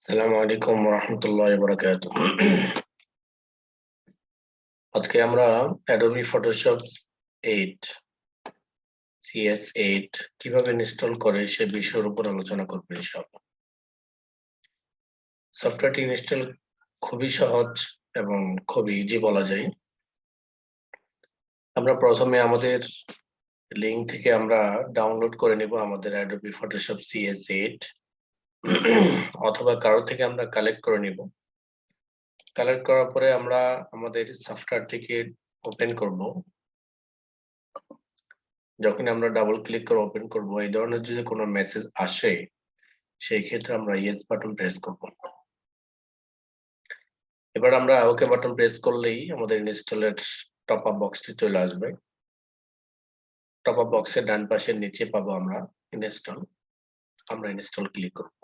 আসসালামু আলাইকুম রহমতুল্লাহ বরকাত। আজকে আমরা অ্যাডোবি ফটোশপ 8 CS8 কিভাবে ইনস্টল করে সে বিষয়ের উপর আলোচনা করব ইনশাআল্লাহ। সফটওয়্যারটি ইনস্টল খুবই সহজ এবং খুবই ইজি বলা যায়। আমরা প্রথমে আমাদের লিংক থেকে আমরা ডাউনলোড করে নেব আমাদের অ্যাডোবি ফটোশপ CS8 অথবা কারো থেকে আমরা কালেক্ট করে নেব। কালেক্ট করার পরে আমরা আমাদের সফটওয়্যারটিকে ওপেন করব। যখন আমরা ডাবল ক্লিক করে ওপেন করব, এই ধরনের যদি কোনো মেসেজ আসে সেই ক্ষেত্রে আমরা ইয়েস বাটন প্রেস করব। এবার আমরা ওকে বাটন প্রেস করলেই আমাদের ইনস্টলের টপ আপ বক্সটি চলে আসবে। টপ আপ বক্সের ডান পাশের নিচে পাবো আমরা ইনস্টল। আমরা ইনস্টল ক্লিক করব।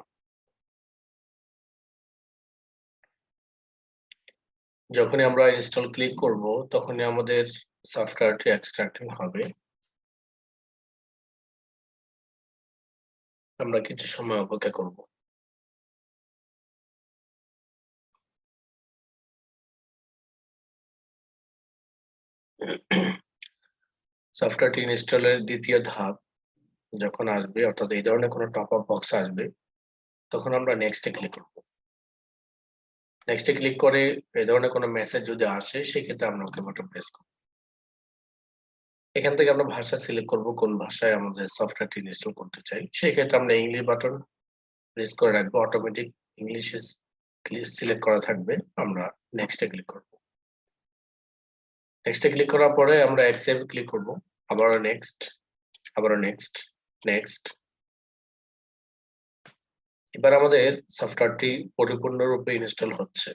যখনই আমরা ইনস্টল ক্লিক করব তখনই আমাদের সফটওয়্যারটি এক্সট্রাক্টিং হবে। আমরা কিছু সময় অপেক্ষা করব। সফটওয়্যারটি ইনস্টলের দ্বিতীয় ধাপ যখন আসবে, অর্থাৎ এই ধরনের কোনো টপ আপ বক্স আসবে, তখন আমরা নেক্সটে ক্লিক করব। নেক্সটে ক্লিক করে এই ধরনের কোনো মেসেজ যদি আসে সেক্ষেত্রে আমরা ওকে বাটন প্রেস করব। এখান থেকে আমরা ভাষা সিলেক্ট করব, কোন ভাষায় আমাদের সফটওয়্যারটি ইনস্টল করতে চাই। সেই ক্ষেত্রে আমরা ইংলিশ বাটন প্রেস করে রাখবো, অটোমেটিক ইংলিশে সিলেক্ট করা থাকবে। আমরা নেক্সটে ক্লিক করব। নেক্সটে ক্লিক করার পরে আমরা অ্যাকসেপ্ট ক্লিক করব, আবারও নেক্সট, আবারও নেক্সট, নেক্সট। এবার আমাদের সফটওয়্যারটি পরিপূর্ণরূপে ইনস্টল হচ্ছে।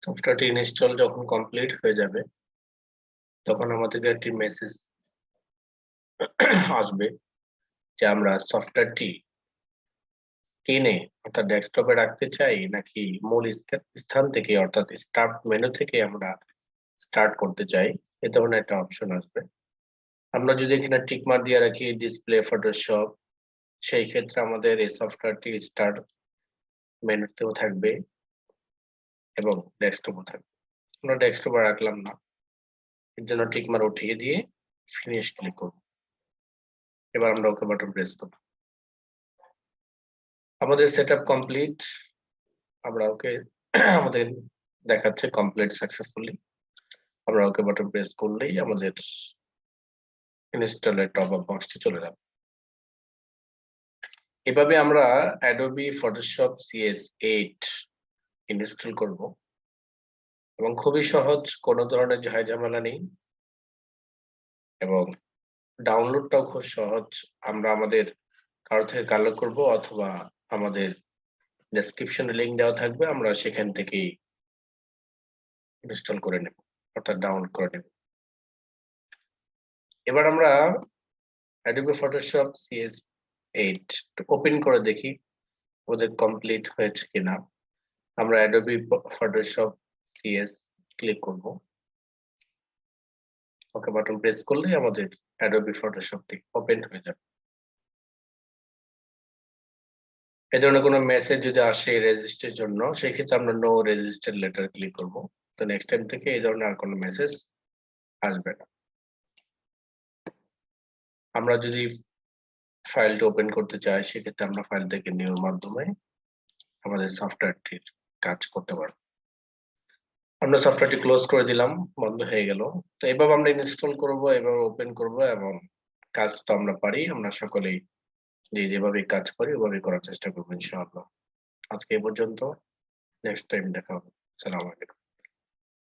সফটওয়্যারটি ইনস্টল যখন কমপ্লিট হয়ে যাবে তখন আমাদেরকে একটি মেসেজ আসবে যে আমরা সফটওয়্যারটি স্ক্রিনে অর্থাৎ ডেস্কটপে রাখতে চাই নাকি মূল স্থান থেকে অর্থাৎ স্টার্ট মেনু থেকে আমরা স্টার্ট করতে চাই। এ ধরনের একটা অপশন আসবে। আমরা যদি এখানে টিক মার্ক দিয়ে রাখি ডিসপ্লে ফটোশপ, সেই ক্ষেত্রে আমাদের এই সফটওয়্যারটি স্টার্ট মেনুতেও থাকবে এবং ডেস্কটপও থাকবে। আমরা ডেস্কটপে রাখলাম না, এর জন্য টিক মার্ক উঠিয়ে দিয়ে ফিনিশ ক্লিক করব। এবার আমরা ওকে বাটন প্রেস করব। আমাদের সেটআপ কমপ্লিট। আমরা ওকে আমাদের দেখাচ্ছে কমপ্লিট সাকসেসফুলি। আমরা ওকে বাটন প্রেস করলেই আমাদের ইনস্টলের টপ আপ বক্সটি চলে যাবে। এভাবে আমরা অ্যাডোবি ফটোশপ CS8 ইনস্টল করব এবং খুবই সহজ, কোনো ধরনের ঝামেলা নেই এবং ডাউনলোডটাও খুব সহজ। আমরা আমাদের কারো থেকে কালেক্ট করব অথবা আমাদের ডেসক্রিপশনে লিংক দেওয়া থাকবে, আমরা সেখান থেকেই ইনস্টল করে নেব অর্থাৎ ডাউনলোড করে নেব। এবার আমরা অ্যাডোবি ফটোশপ CS8 ওপেন করে দেখি ওদের কমপ্লিট হয়েছে কিনা। আমরা অ্যাডোবি ফটোশপ CS ক্লিক করব। ওকে বাটন প্রেস করলেই আমাদের অ্যাডোবি ফটোশপটি ওপেন হয়ে যাবে। এই ধরনের কোনো মেসেজ যদি আসে রেজিস্ট্রির জন্য, সেই ক্ষেত্রে আমরা নো রেজিস্টার লেটার ক্লিক করব। তো নেক্সট টাইম থেকে এই ধরনের আর কোনো মেসেজ আসবে না। আমরা যদি ফাইলটি ওপেন করতে চাই সেক্ষেত্রে আমরা ফাইল থেকে নিউর মাধ্যমে আমাদের সফটওয়্যারটির কাজ করতে পারবো। আমরা সফটওয়্যারটি ক্লোজ করে দিলাম, বন্ধ হয়ে গেল। তো এভাবে আমরা ইনস্টল করব, এভাবে ওপেন করব এবং কাজ তো আমরা পারি। আমরা সকলেই যেভাবে কাজ পারি ওভাবে করার চেষ্টা করবো ইনশাআল্লাহ। আজকে এই পর্যন্ত, নেক্সট টাইম দেখা হবে। আসসালামু আলাইকুম।